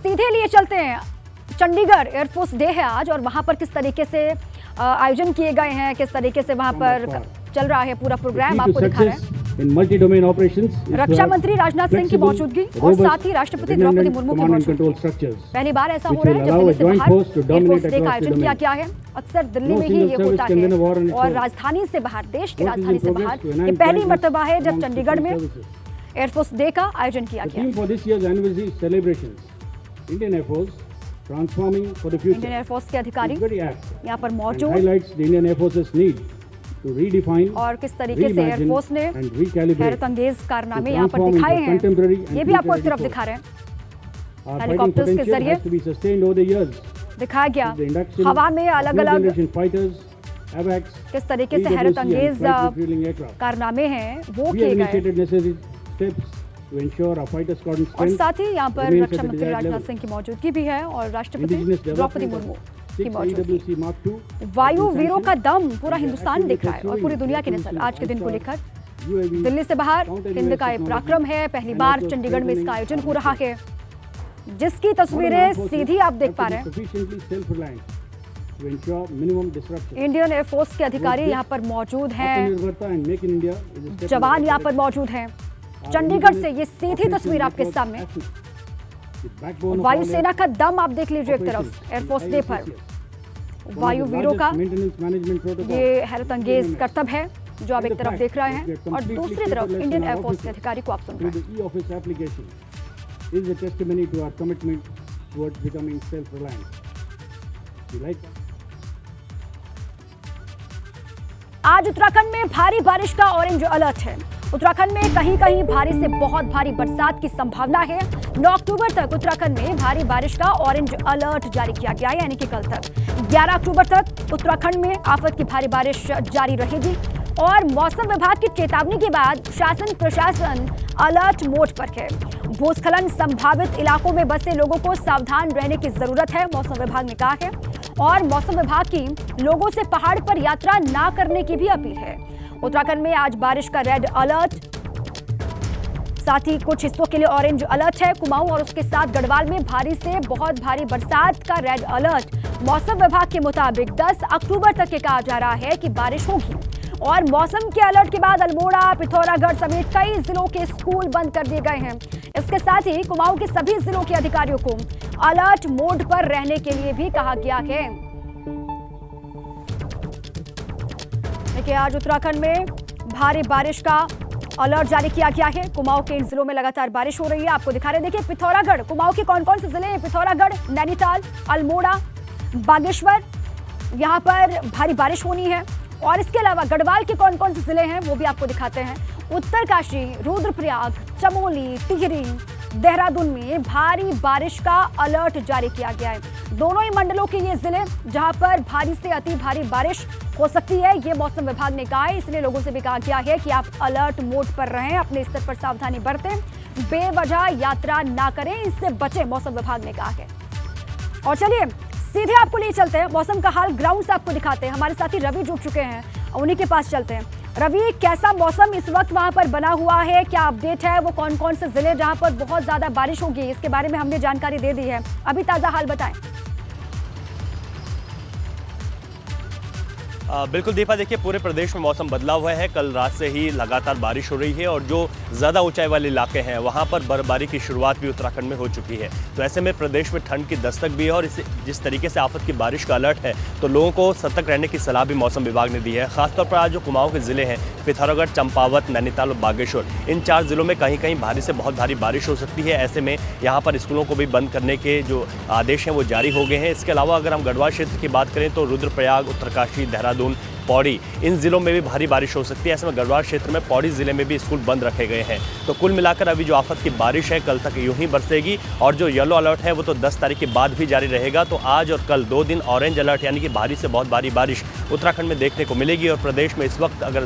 सीधे लिए चलते हैं, चंडीगढ़ एयरफोर्स डे है आज और वहां पर किस तरीके से आयोजन किए गए हैं, किस तरीके से वहां पर चल रहा है पूरा प्रोग्राम, आपको दिखा रहे हैं। रक्षा मंत्री राजनाथ सिंह की मौजूदगी और साथ ही राष्ट्रपति द्रौपदी मुर्मू की मौजूदगी। पहली बार ऐसा हो रहा है जब दिल्ली से बाहर एयरफोर्स डे का आयोजन किया गया है। अक्सर दिल्ली में ही ये होता है और राजधानी से बाहर, देश की राजधानी से बाहर ये पहली मर्तबा है जब चंडीगढ़ में एयरफोर्स डे का आयोजन किया गया। इंडियन एयरफोर्स के अधिकारी यहाँ पर मौजूद और किस तरीके से एयरफोर्स ने हैरत अंगेज कारनामे यहाँ पर दिखाए हैं, ये भी आपको एक तरफ दिखा रहे हैं। हेलीकॉप्टर्स के जरिए दिखाया गया हवा में अलग अलग किस तरीके से हैरत अंगेज कारनामे हैं वो किए गए। और साथ ही यहाँ पर रक्षा मंत्री राजनाथ सिंह की मौजूदगी भी है और राष्ट्रपति द्रौपदी मुर्मू की मौजूदगी। वायु वीरों का दम पूरा हिंदुस्तान देख रहा है और पूरी दुनिया की नजर आज के दिन को लेकर दिल्ली से बाहर हिंद का ये पराक्रम है। पहली बार चंडीगढ़ में इसका आयोजन हो रहा है, जिसकी तस्वीरें सीधी आप देख पा रहे हैं। इंडियन एयरफोर्स के अधिकारी यहाँ पर मौजूद हैं, जवान यहाँ पर मौजूद हैं। चंडीगढ़ से ये सीधी तस्वीर आपके सामने, वायुसेना का दम आप देख लीजिए। एक तरफ एयरफोर्स डे पर वायु वीरों का ये हैरत अंगेज कर्तव्य है जो आप एक तरफ देख रहे हैं और दूसरी तरफ इंडियन एयरफोर्स के अधिकारी को आप सुन रहे हैं। आज उत्तराखंड में भारी बारिश का ऑरेंज अलर्ट है। उत्तराखंड में कहीं कहीं भारी से बहुत भारी बरसात की संभावना है। 9 अक्टूबर तक उत्तराखंड में भारी बारिश का ऑरेंज अलर्ट जारी किया गया है, यानी कि कल तक। 11 अक्टूबर तक उत्तराखंड में आफत की भारी बारिश जारी रहेगी और मौसम विभाग की चेतावनी के बाद शासन प्रशासन अलर्ट मोड पर है। भूस्खलन संभावित इलाकों में बसे लोगों को सावधान रहने की जरूरत है, मौसम विभाग ने कहा है। और मौसम विभाग की लोगों से पहाड़ पर यात्रा न करने की भी अपील है। उत्तराखंड में आज बारिश का रेड अलर्ट, साथ ही कुछ हिस्सों के लिए ऑरेंज अलर्ट है। कुमाऊं और उसके साथ गढ़वाल में भारी से बहुत भारी बरसात का रेड अलर्ट। मौसम विभाग के मुताबिक 10 अक्टूबर तक ये कहा जा रहा है कि बारिश होगी। और मौसम के अलर्ट के बाद अल्मोड़ा, पिथौरागढ़ समेत कई जिलों के स्कूल बंद कर दिए गए हैं। इसके साथ ही कुमाऊं के सभी जिलों के अधिकारियों को अलर्ट मोड पर रहने के लिए भी कहा गया है। देखिए, आज उत्तराखंड में भारी बारिश का अलर्ट जारी किया गया है। कुमाऊं के इन जिलों में लगातार बारिश हो रही है, आपको दिखा रहे हैं। देखिए, पिथौरागढ़, कुमाऊं के कौन कौन से जिले हैं? पिथौरागढ़, नैनीताल, अल्मोड़ा, बागेश्वर, यहाँ पर भारी बारिश होनी है। और इसके अलावा गढ़वाल के कौन कौन से जिले हैं वो भी आपको दिखाते हैं। उत्तरकाशी, रुद्रप्रयाग, चमोली, टिहरी, देहरादून में भारी बारिश का अलर्ट जारी किया गया है। दोनों ही मंडलों के ये जिले जहां पर भारी से अति भारी बारिश हो सकती है, ये मौसम विभाग ने कहा है। इसलिए लोगों से भी कहा गया है कि आप अलर्ट मोड पर रहें, अपने स्तर पर सावधानी बरतें, बेवजह यात्रा ना करें, इससे बचें, मौसम विभाग ने कहा है। और चलिए सीधे आपको ले चलते हैं, मौसम का हाल ग्राउंड से आपको दिखाते हैं। हमारे साथी रवि जुड़ चुके हैं, उन्हीं के पास चलते हैं। रवि, कैसा मौसम इस वक्त वहां पर बना हुआ है, क्या अपडेट है? वो कौन कौन से जिले जहां पर बहुत ज्यादा बारिश होगी, इसके बारे में हमने जानकारी दे दी है, अभी ताजा हाल बताएं। बिल्कुल दीपा, देखिए पूरे प्रदेश में मौसम बदला हुआ है। कल रात से ही लगातार बारिश हो रही है और जो ज़्यादा ऊंचाई वाले इलाके हैं वहां पर बर्फबारी की शुरुआत भी उत्तराखंड में हो चुकी है। तो ऐसे में प्रदेश में ठंड की दस्तक भी है और जिस तरीके से आफत की बारिश का अलर्ट है तो लोगों को सतर्क रहने की सलाह भी मौसम विभाग ने दी है। खासतौर पर आज जो कुमाऊं के ज़िले हैं, पिथौरागढ़, चंपावत, नैनीताल और बागेश्वर, इन 4 जिलों में कहीं कहीं भारी से बहुत भारी बारिश हो सकती है। ऐसे में यहाँ पर स्कूलों को भी बंद करने के जो आदेश हैं वो जारी हो गए हैं। इसके अलावा अगर हम गढ़वाल क्षेत्र की बात करें तो रुद्रप्रयाग, उत्तरकाशी, देहरादून, पौड़ी, इन जिलों में भी भारी बारिश हो सकती है। ऐसे में गढ़वाल क्षेत्र में पौड़ी जिले में भी स्कूल बंद रखे गए हैं। तो कुल मिलाकर अभी जो आफत की बारिश है कल तक यूं ही बरसेगी और जो येलो अलर्ट है वो तो 10 तारीख के बाद भी जारी रहेगा। तो आज और कल 2 दिन ऑरेंज अलर्ट यानी कि भारी से बहुत भारी बारिश उत्तराखंड में देखने को मिलेगी। और प्रदेश में इस वक्त अगर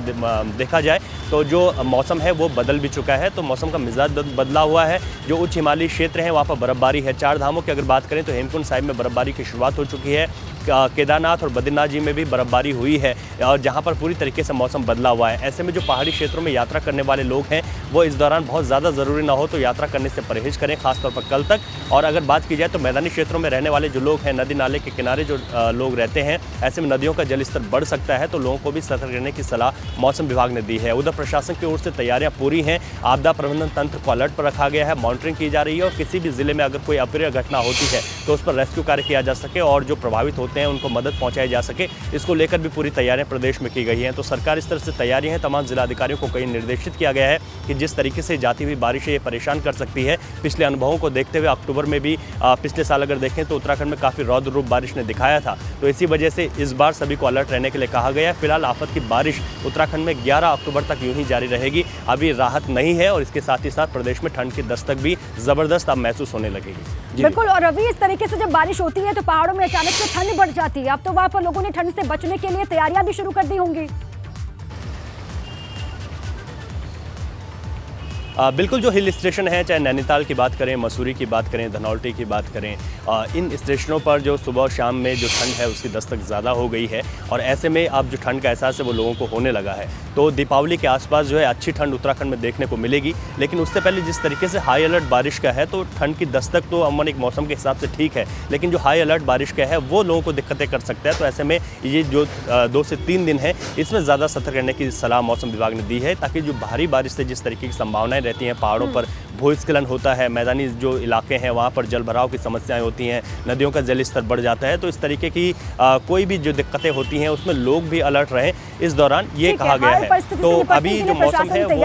देखा जाए तो जो मौसम है वो बदल भी चुका है। तो मौसम का मिजाज बदला हुआ है। जो उच्च हिमालयी क्षेत्र हैं वहाँ पर बर्फबारी है। 4 धामों की अगर बात करें तो हेमकुंड साहिब में बर्फबारी की शुरुआत हो चुकी है। केदारनाथ और बद्रीनाथ जी में भी बर्फबारी हुई है। और जहाँ पर पूरी तरीके से मौसम बदला हुआ है। ऐसे में जो पहाड़ी क्षेत्रों में यात्रा करने वाले लोग हैं वो इस दौरान बहुत ज़्यादा ज़रूरी ना हो तो यात्रा करने से परहेज करें, खासतौर पर कल तक। और अगर बात की जाए तो मैदानी क्षेत्रों में रहने वाले जो लोग हैं, नदी नाले के किनारे जो लोग रहते हैं, ऐसे में नदियों का जल स्तर बढ़ सकता है, तो लोगों को भी सतर्क रहने की सलाह मौसम विभाग ने दी है। उधर प्रशासन की ओर से तैयारियां पूरी हैं, आपदा प्रबंधन तंत्र को अलर्ट पर रखा गया है, मॉनिटरिंग की जा रही है और किसी भी जिले में अगर कोई अप्रिय घटना होती है तो उस पर रेस्क्यू कार्य किया जा सके और जो प्रभावित होते हैं उनको मदद पहुंचाई जा सके, इसको लेकर भी पूरी तैयारियां प्रदेश में की गई हैं। तो सरकार इस तरह से तैयारी है, तमाम जिलाधिकारियों को कहीं निर्देशित किया गया है कि जिस तरीके से जाती हुई बारिश ये परेशान कर सकती है, पिछले अनुभवों को देखते हुए अक्टूबर में भी पिछले साल अगर देखें तो उत्तराखंड में काफ़ी रौद्र रूप बारिश ने दिखाया था, तो इसी वजह से इस बार सभी को अलर्ट रहने के लिए कहा गया है। फिलहाल आफत की बारिश उत्तराखंड में 11 अक्टूबर तक यूं ही जारी रहेगी, अभी राहत नहीं है और इसके साथ ही साथ प्रदेश में ठंड की दस्तक भी ज़बरदस्त अब महसूस होने लगेगी। बिल्कुल, और रवि, इस तरीके से जब बारिश होती है तो पहाड़ों में अचानक से ठंड बढ़ जाती है। अब तो वहाँ पर लोगों ने ठंड से बचने के लिए तैयारियां भी शुरू कर दी होंगी। बिल्कुल, जो हिल स्टेशन हैं, चाहे नैनीताल की बात करें, मसूरी की बात करें, धनौल्टी की बात करें, इन स्टेशनों पर जो सुबह और शाम में जो ठंड है उसकी दस्तक ज़्यादा हो गई है और ऐसे में अब जो ठंड का एहसास है वो लोगों को होने लगा है। तो दीपावली के आसपास जो है अच्छी ठंड उत्तराखंड में देखने को मिलेगी, लेकिन उससे पहले जिस तरीके से हाई अलर्ट बारिश का है तो ठंड की दस्तक तो अमूमन एक मौसम के हिसाब से ठीक है, लेकिन जो हाई अलर्ट बारिश का है वो लोगों को दिक्कतें कर सकता है। तो ऐसे में ये जो 2 से 3 दिन है इसमें ज़्यादा सतर्क रहने की सलाह मौसम विभाग ने दी है, ताकि जो भारी बारिश से जिस तरीके की संभावनाएं रहती हैं, पहाड़ों पर भूस्खलन होता है, मैदानी जो इलाके हैं वहाँ पर जल भराव की समस्याएं होती हैं, नदियों का जल स्तर बढ़ जाता है, तो इस तरीके की कोई भी जो दिक्कतें होती हैं उसमें लोग भी अलर्ट रहें इस दौरान, ये कहा गया है। तो अभी जो मौसम है वो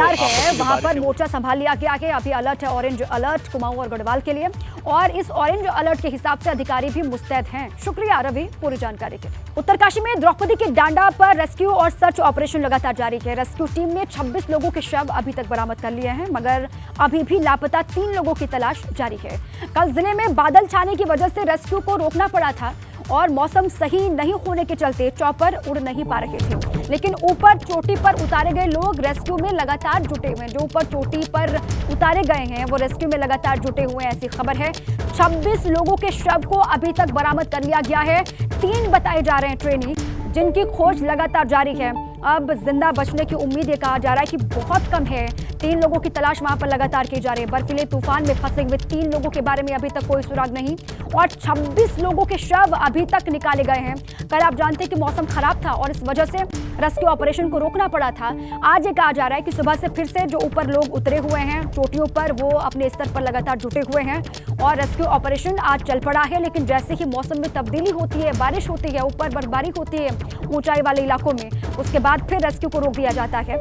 वहाँ पर मोर्चा संभाल लिया गया है। अभी अलर्ट है, ऑरेंज अलर्ट कुमाऊं और गढ़वाल के लिए, और इस ऑरेंज अलर्ट के हिसाब से अधिकारी भी मुस्तैद हैं। शुक्रिया रवि पूरी जानकारी के लिए। उत्तरकाशी में द्रौपदी के डांडा पर रेस्क्यू और सर्च ऑपरेशन लगातार जारी है। रेस्क्यू टीम ने 26 लोगों के शव अभी तक बरामद कर लिए हैं, मगर अभी भी लापता 3 लोगों की तलाश जारी है। कल जिले में बादल छाने की वजह से रेस्क्यू को रोकना पड़ा था और मौसम सही नहीं होने के चलते चॉपर उड़ नहीं पा रहे थे, लेकिन ऊपर चोटी पर उतारे गए लोग रेस्क्यू में लगातार जुटे हुए हैं। जो ऊपर चोटी पर उतारे गए हैं वो रेस्क्यू में लगातार जुटे हुए हैं, ऐसी खबर है। 26 लोगों के शव को अभी तक बरामद कर लिया गया है। 3 बताए जा रहे हैं ट्रेनी, जिनकी खोज लगातार जारी है। अब जिंदा बचने की उम्मीद ये कहा जा रहा है कि बहुत कम है। 3 लोगों की तलाश वहां पर लगातार की जा रही है। बर्फीले तूफान में फंसे हुए 3 लोगों के बारे में अभी तक कोई सुराग नहीं और 26 लोगों के शव अभी तक निकाले गए हैं। कल आप जानते हैं कि मौसम खराब था और इस वजह से रेस्क्यू ऑपरेशन को रोकना पड़ा था। आज ये कहा जा रहा है कि सुबह से फिर से जो ऊपर लोग उतरे हुए हैं चोटियों पर, वो अपने स्तर पर लगातार जुटे हुए हैं और रेस्क्यू ऑपरेशन आज चल पड़ा है। लेकिन जैसे ही मौसम में तब्दीली होती है, बारिश होती है, ऊपर बर्फबारी होती है ऊंचाई वाले इलाकों में, उसके बाद फिर रेस्क्यू को रोक दिया जाता है।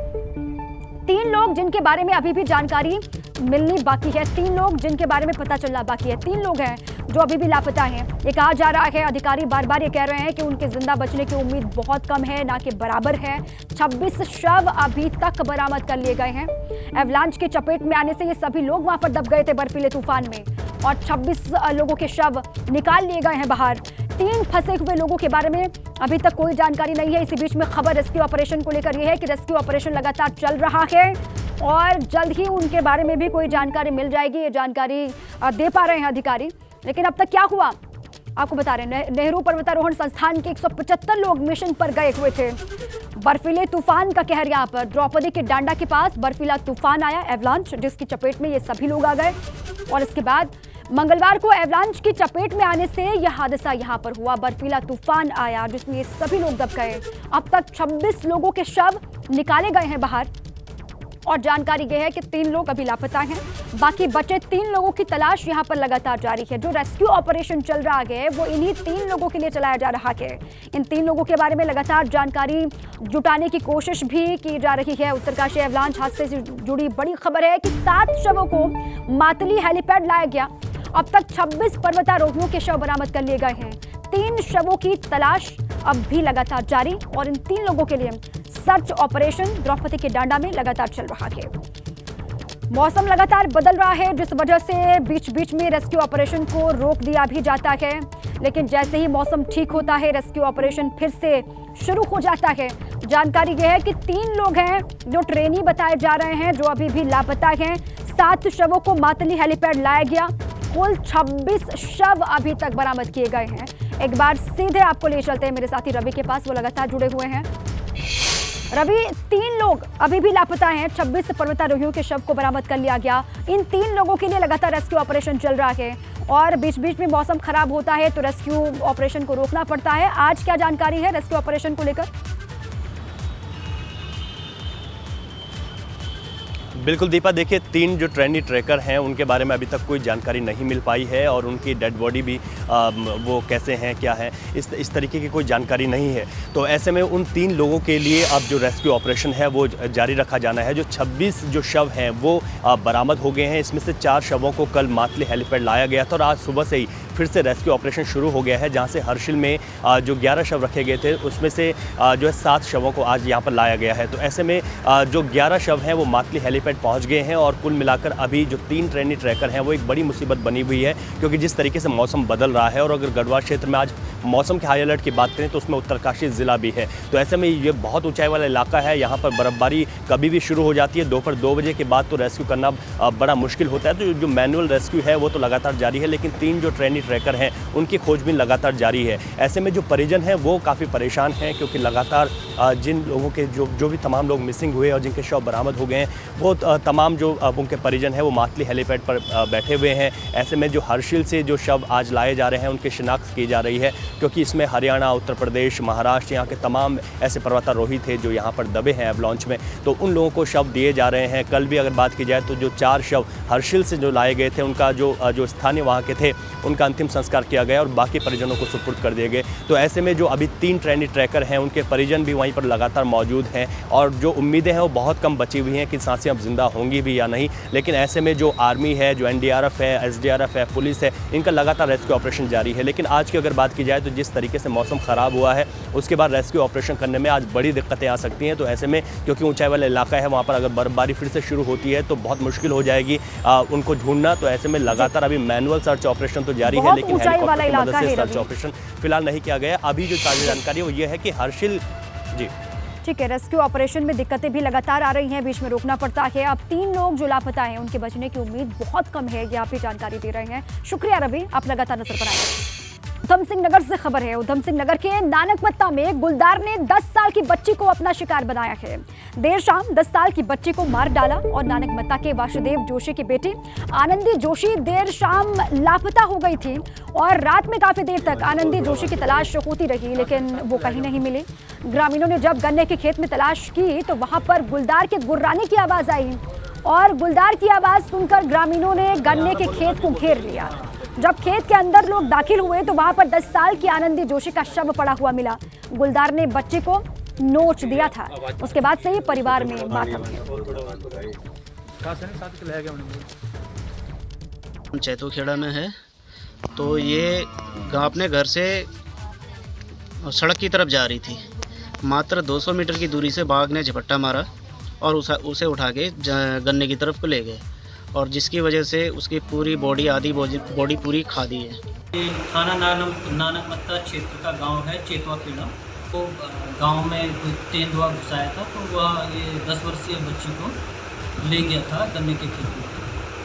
3 लोग जिनके बारे में अभी भी जानकारी मिलनी बाकी है, 3 लोग जिनके बारे में पता चलना बाकी है, 3 लोग हैं जो अभी भी लापता हैं। ये कहा जा रहा है, अधिकारी बार बार ये कह रहे हैं कि उनके जिंदा बचने की उम्मीद बहुत कम है, ना कि बराबर है। 26 शव अभी तक बरामद कर लिए गए हैं। एवलांच की चपेट में आने से ये सभी लोग वहां पर दब गए थे बर्फीले तूफान में और 26 लोगों के शव निकाल लिए गए हैं बाहर। 3 फंसे हुए लोगों के बारे में अभी तक कोई जानकारी नहीं है। इसी बीच में खबर रेस्क्यू ऑपरेशन को लेकर यह है कि रेस्क्यू ऑपरेशन लगातार चल रहा है और जल्द ही उनके बारे में भी कोई जानकारी मिल जाएगी। ये जानकारी दे पा रहे हैं अधिकारी, लेकिन अब तक क्या हुआ आपको बता रहे हैं। नेहरू पर्वतारोहण संस्थान के 175 लोग मिशन पर गए हुए थे। बर्फीले तूफान का कहर यहाँ पर द्रौपदी के डांडा के पास बर्फीला तूफान आया, एवलांच, जिसकी चपेट में ये सभी लोग आ गए और इसके बाद मंगलवार को एवलांच की चपेट में आने से यह हादसा यहाँ पर हुआ। बर्फीला तूफान आया जिसमें ये सभी लोग दब गए। अब तक 26 लोगों के शव निकाले गए हैं बाहर और जानकारी यह है कि 3 लोग अभी लापता हैं। बाकी बचे 3 लोगों की तलाश यहाँ पर लगातार जारी है। जो रेस्क्यू ऑपरेशन चल रहा है वो इन्हीं 3 लोगों के लिए चलाया जा रहा है। इन 3 लोगों के बारे में लगातार जानकारी जुटाने की कोशिश भी की जा रही है। उत्तरकाशी एवलांच हादसे से जुड़ी बड़ी खबर है कि 7 शवों को मातली हेलीपैड लाया गया। अब तक 26 पर्वतारोहियों के शव बरामद कर लिए गए हैं। 3 शवों की तलाश अब भी लगातार जारी और इन 3 लोगों के लिए सर्च ऑपरेशन द्रौपदी के डांडा में लगातार चल रहा है। मौसम लगातार बदल रहा है, जिस वजह से बीच बीच में रेस्क्यू ऑपरेशन को रोक दिया भी जाता है, लेकिन जैसे ही मौसम ठीक होता है रेस्क्यू ऑपरेशन फिर से शुरू हो जाता है। जानकारी यह है कि 3 लोग हैं जो ट्रेनी बताए जा रहे हैं, जो अभी भी लापता हैं। 7 शवों को मातली हेलीपैड लाया गया। कुल 26 शव अभी तक बरामद किए गए हैं। एक बार सीधे आपको ले चलते हैं मेरे साथी रवि के पास, वो लगातार जुड़े हुए हैं। रवि, 3 लोग अभी भी लापता हैं। 26 पर्वतारोहियों के शव को बरामद कर लिया गया। इन 3 लोगों के लिए लगातार रेस्क्यू ऑपरेशन चल रहा है और बीच बीच में मौसम खराब होता है तो रेस्क्यू ऑपरेशन को रोकना पड़ता है। आज क्या जानकारी है रेस्क्यू ऑपरेशन को लेकर? बिल्कुल दीपा, देखिए 3 जो ट्रेनी ट्रैकर हैं उनके बारे में अभी तक कोई जानकारी नहीं मिल पाई है और उनकी डेड बॉडी भी वो कैसे हैं, क्या है, इस तरीके की कोई जानकारी नहीं है। तो ऐसे में उन 3 लोगों के लिए अब जो रेस्क्यू ऑपरेशन है वो जारी रखा जाना है। जो 26 जो शव हैं वो बरामद हो गए हैं। इसमें से 4 शवों को कल मातली हेलीपैड लाया गया था और आज सुबह से ही फिर से रेस्क्यू ऑपरेशन शुरू हो गया है, जहां से हर्षिल में जो 11 शव रखे गए थे उसमें से जो है 7 शवों को आज यहां पर लाया गया है। तो ऐसे में जो 11 शव हैं वो मातली हेलीपैड पहुंच गए हैं और कुल मिलाकर अभी जो 3 ट्रेनी ट्रैकर हैं वो एक बड़ी मुसीबत बनी हुई है, क्योंकि जिस तरीके से मौसम बदल रहा है और अगर गढ़वाल क्षेत्र में आज मौसम के हाई अलर्ट की बात करें तो उसमें उत्तरकाशी ज़िला भी है। तो ऐसे में ये बहुत ऊंचाई वाला इलाका है, यहाँ पर बर्फबारी कभी भी शुरू हो जाती है। दोपहर 2 बजे के बाद तो रेस्क्यू करना बड़ा मुश्किल होता है। तो जो मैनुअल रेस्क्यू है वो तो लगातार जारी है, लेकिन 3 जो ट्रेनी ट्रैकर हैं उनकी खोजबीन लगातार जारी है। ऐसे में जो परिजन हैं वो काफ़ी परेशान हैं, क्योंकि लगातार जिन लोगों के जो भी तमाम लोग मिसिंग हुए और जिनके शव बरामद हो गए हैं वो तमाम जो उनके परिजन हैं वो मातली हेलीपैड पर बैठे हुए हैं। ऐसे में जो हर्षिल से जो शव आज लाए जा रहे हैं उनकी शिनाख्त की जा रही है, क्योंकि इसमें हरियाणा, उत्तर प्रदेश, महाराष्ट्र, यहाँ के तमाम ऐसे पर्वतारोही थे जो यहाँ पर दबे हैं एवलांच में, तो उन लोगों को शव दिए जा रहे हैं। कल भी अगर बात की जाए तो जो 4 शव हर्षिल से जो लाए गए थे उनका जो स्थानीय वहाँ के थे उनका अंतिम संस्कार किया गया और बाकी परिजनों को सुपुर्द कर दिए गए। तो ऐसे में जो अभी 3 ट्रेनी ट्रैकर हैं उनके परिजन भी वहीं पर लगातार मौजूद हैं और जो उम्मीदें हैं वो बहुत कम बची हुई हैं कि सांसें अब जिंदा होंगी भी या नहीं। लेकिन ऐसे में जो आर्मी है, जो NDRF है, SDRF है, पुलिस है, इनका लगातार रेस्क्यू ऑपरेशन जारी है। लेकिन आज की अगर बात की जाए तो जिस तरीके से मौसम ख़राब हुआ है उसके बाद रेस्क्यू ऑपरेशन करने में आज बड़ी दिक्कतें आ सकती हैं। तो ऐसे में क्योंकि ऊंचाई वाला इलाका है वहाँ पर अगर बर्फबारी फिर से शुरू होती है तो बहुत मुश्किल हो जाएगी उनको ढूंढना। तो ऐसे में लगातार अभी मैनुअल सर्च ऑपरेशन तो जारी है, लेकिन हेलीकॉप्टर की मदद से सर्च ऑपरेशन फिलहाल नहीं किया गया। अभी जो ताज़ा जानकारी है वो ये है कि हर्षिल जी ठीक है, रेस्क्यू ऑपरेशन में दिक्कतें भी लगातार आ रही हैं, बीच में रोकना पड़ता है। अब 3 लोग जो लापता हैं उनके बचने की उम्मीद बहुत कम है, ये आप भी जानकारी दे रहे हैं। शुक्रिया रवि, आप लगातार नजर बनाएं। उधम सिंह नगर से खबर है। उधम सिंह नगर के नानकमत्ता में गुलदार ने 10 साल की बच्ची को अपना शिकार बनाया है। देर शाम 10 साल की बच्ची को मार डाला और नानकमत्ता के वासुदेव जोशी की बेटी आनंदी जोशी देर शाम लापता हो गई थी और रात में काफी देर तक आनंदी जोशी की तलाश होती रही, लेकिन वो कहीं नहीं मिली। ग्रामीणों ने जब गन्ने के खेत में तलाश की तो वहां पर गुलदार के गुर्राने की आवाज आई और गुलदार की आवाज सुनकर ग्रामीणों ने गन्ने के खेत को घेर लिया। जब खेत के अंदर लोग दाखिल हुए तो वहां पर 10 साल की आनंदी जोशी का शव पड़ा हुआ मिला। गुलदार ने बच्चे को नोच दिया था। उसके बाद से ही परिवार में मातम है। चैतोखेड़ा में है, तो ये अपने घर से सड़क की तरफ जा रही थी। मात्र 200 मीटर की दूरी से बाघ ने झपट्टा मारा और उसे उठा के गन्ने की तरफ ले गए और जिसकी वजह से उसकी पूरी बॉडी, आधी बॉडी पूरी खा दी है। थाना नानकमत्ता क्षेत्र का गांव है चेतवाखेड़ा। तो गांव में कोई तेंदुआ घुसाया था, तो वह ये 10 वर्षीय बच्ची को ले गया था गन्ने के खेत में,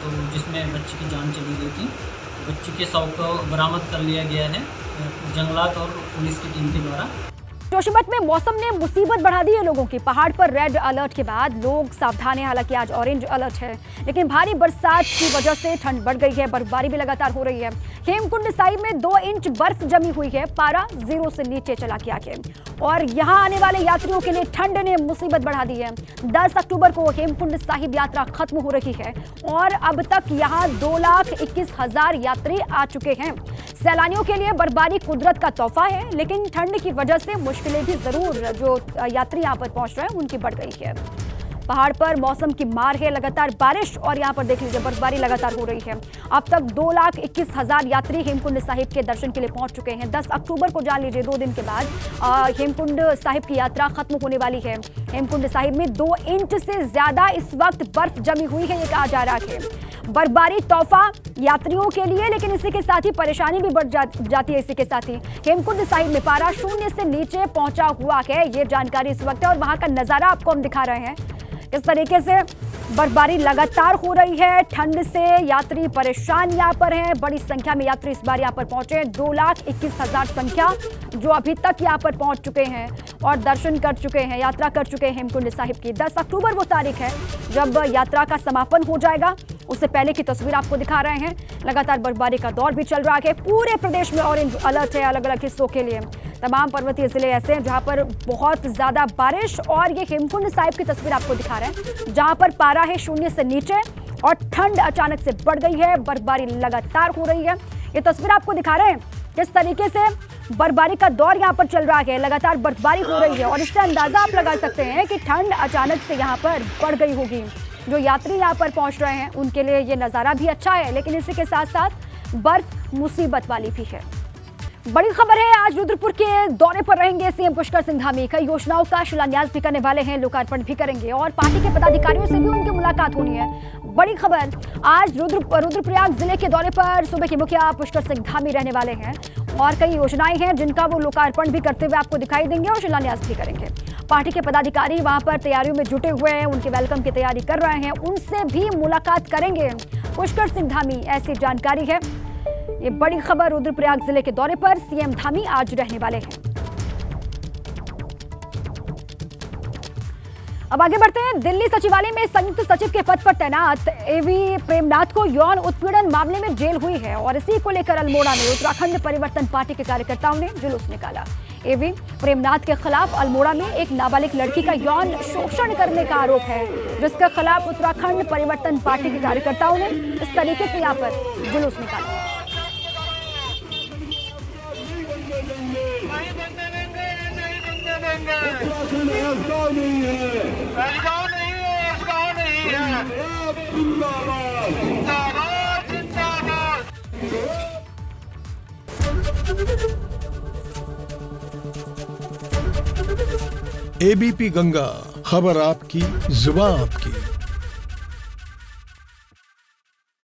तो जिसमें बच्ची की जान चली गई थी। बच्ची के शव को बरामद कर लिया गया है जंगलात और पुलिस की टीम के द्वारा। जोशीमठ में मौसम ने मुसीबत बढ़ा दी है लोगों की। पहाड़ पर रेड अलर्ट के बाद लोग सावधान हैं, हालांकि आज ऑरेंज अलर्ट है, लेकिन भारी बरसात की वजह से ठंड बढ़ गई है। बर्फबारी भी लगातार हो रही है। हेमकुंड साहिब में 2 इंच बर्फ जमी हुई है। पारा 0 से नीचे चला गया है और यहां आने वाले यात्रियों के लिए ठंड ने मुसीबत बढ़ा दी है। 10 अक्टूबर को हेमकुंड साहिब यात्रा खत्म हो रही है और अब तक यहां 2,21,000 यात्री आ चुके हैं। सैलानियों के लिए बर्फबारी कुदरत का तोहफा है, लेकिन ठंड की वजह से मुश्किलें भी जरूर जो यात्री यहां पर पहुंच रहे हैं उनकी बढ़ गई है। पहाड़ पर मौसम की मार है, लगातार बारिश और यहाँ पर देख लीजिए बर्फबारी लगातार हो रही है। अब तक 2,21,000 यात्री हेमकुंड साहिब के दर्शन के लिए पहुंच चुके हैं। 10 अक्टूबर को जान लीजिए 2 दिन के बाद हेमकुंड साहिब की यात्रा खत्म होने वाली है। हेमकुंड साहिब में 2 इंच से ज्यादा इस वक्त बर्फ जमी हुई है, ये कहा जा रहा है। बर्फबारी तोहफा यात्रियों के लिए, लेकिन इसी के साथ ही परेशानी भी बढ़ जाती है। इसी के साथ ही हेमकुंड साहिब में पारा 0 से नीचे पहुंचा हुआ है, ये जानकारी इस वक्त है और वहां का नजारा आपको हम दिखा रहे हैं। इस तरीके से बर्फबारी लगातार हो रही है, ठंड से यात्री परेशान यहाँ पर हैं। बड़ी संख्या में यात्री इस बार यहाँ पर पहुंचे हैं, 2,21,000 संख्या जो अभी तक यहाँ पर पहुंच चुके हैं और दर्शन कर चुके हैं, यात्रा कर चुके हैं हेमकुंड साहिब की। 10 अक्टूबर वो तारीख है जब यात्रा का समापन हो जाएगा। उससे पहले की तस्वीर आपको दिखा रहे हैं। लगातार बर्फबारी का दौर भी चल रहा है। पूरे प्रदेश में ऑरेंज अलर्ट है अलग अलग हिस्सों के लिए। तमाम पर्वतीय जिले ऐसे हैं जहां पर बहुत ज्यादा बारिश, और ये हेमकुंड साहिब की तस्वीर आपको दिखा रहे हैं जहां पर पारा है 0 से नीचे और ठंड अचानक से बढ़ गई है। बर्फबारी लगातार हो रही है। ये तस्वीर आपको दिखा रहे हैं किस तरीके से बर्फबारी का दौर यहाँ पर चल रहा है। लगातार बर्फबारी हो रही है और इससे अंदाजा आप लगा सकते हैं कि ठंड अचानक से यहाँ पर बढ़ गई होगी। जो यात्री यहाँ पर पहुंच रहे हैं उनके लिए ये नज़ारा भी अच्छा है, लेकिन इसी के साथ साथ बर्फ मुसीबत वाली भी है। बड़ी खबर है, आज रुद्रपुर के दौरे पर रहेंगे सीएम पुष्कर सिंह धामी। कई योजनाओं का शिलान्यास भी करने वाले हैं, लोकार्पण भी करेंगे और पार्टी के पदाधिकारियों से भी उनकी मुलाकात होनी है। बड़ी खबर, आज रुद्रप्रयाग जिले के दौरे पर सूबे के मुखिया पुष्कर सिंह धामी रहने वाले हैं और कई योजनाएं हैं जिनका वो लोकार्पण भी करते हुए आपको दिखाई देंगे और शिलान्यास भी करेंगे। पार्टी के पदाधिकारी वहां पर तैयारियों में जुटे हुए हैं, उनके वेलकम की तैयारी कर रहे हैं, उनसे भी मुलाकात करेंगे पुष्कर सिंह धामी, ऐसी जानकारी है। ये बड़ी खबर, रुद्रप्रयाग जिले के दौरे पर सीएम धामी आज रहने वाले हैं। अब आगे बढ़ते हैं। दिल्ली सचिवालय में संयुक्त सचिव के पद पर तैनात एवी प्रेमनाथ को यौन उत्पीड़न मामले में जेल हुई है और इसी को लेकर अल्मोड़ा में उत्तराखंड परिवर्तन पार्टी के कार्यकर्ताओं ने जुलूस निकाला। एवी प्रेमनाथ के खिलाफ अल्मोड़ा में एक नाबालिग लड़की का यौन शोषण करने का आरोप है, जिसके खिलाफ उत्तराखंड परिवर्तन पार्टी के कार्यकर्ताओं ने इस तरीके से यहाँ पर जुलूस निकाला। एबीपी गंगा, खबर आपकी, जुबान आपकी।